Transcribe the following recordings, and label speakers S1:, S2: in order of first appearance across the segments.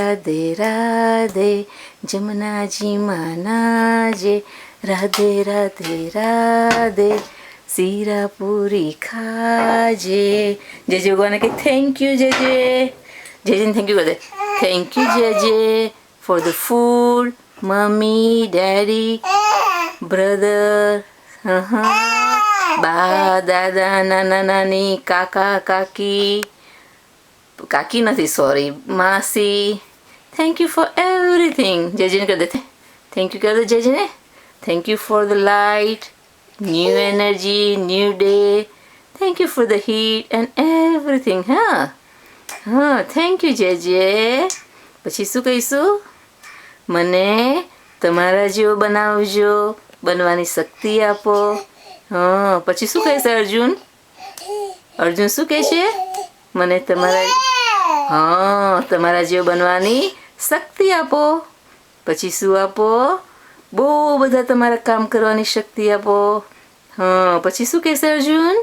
S1: રાધે રાધે જમનાજી માનાજે, રાધે રાધે રાધે શીરા પૂરી ખાજે. જેજે ભગવાને કે થેન્ક યુ જેજે. જેજેને થેન્ક યુ કરી દે. થેન્ક યુ જેજે for the food. Mummy, daddy, brother, બા, દાદા, નાના, નાની, કાકા, કાકી, કાકી નથી સોરી, માસી. Thank you for everything. જેજેને કરી દે થેન્ક યુ કરી દે જેજેને. Thank you for the light, new energy, new day. Thank you for the heat and everything. હા થેન્ક યુ જેજે. પછી શું કહીશું? મને તમારા જેવો બનાવજો, બનવાની શક્તિ આપો. પછી શું કહેશે અર્જુન? અર્જુન શું કહે છે? મને તમારા જેવો બનવાની શક્તિ આપો. પછી શું આપો? બહુ બધા તમારા કામ કરવાની શક્તિ આપો. પછી શું કહેશે અર્જુન?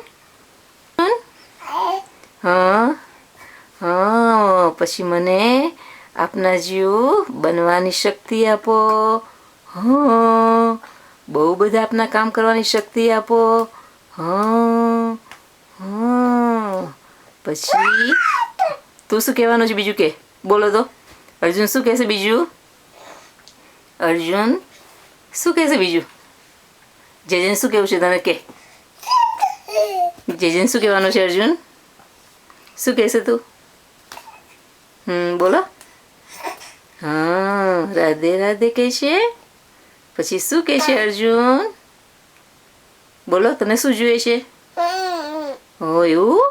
S1: પછી મને આપના જેવું બનવાની શક્તિ આપો. બહુ બધા આપના કામ કરવાની શક્તિ આપો. પછી તું શું કહેવાનું છે બીજું? કે બોલો તો. અર્જુન શું કહેશે બીજું? અર્જુન શું કહેશે બીજું? જેજેને શું કહેવું છે તને? કે જેજેને શું કહેવાનું છે અર્જુન? શું કહેશે તું? બોલો. રાધે રાધે કહે છે. પછી શું કહે છે અર્જુન? બોલો, તને શું જોઈએ છે? એવું?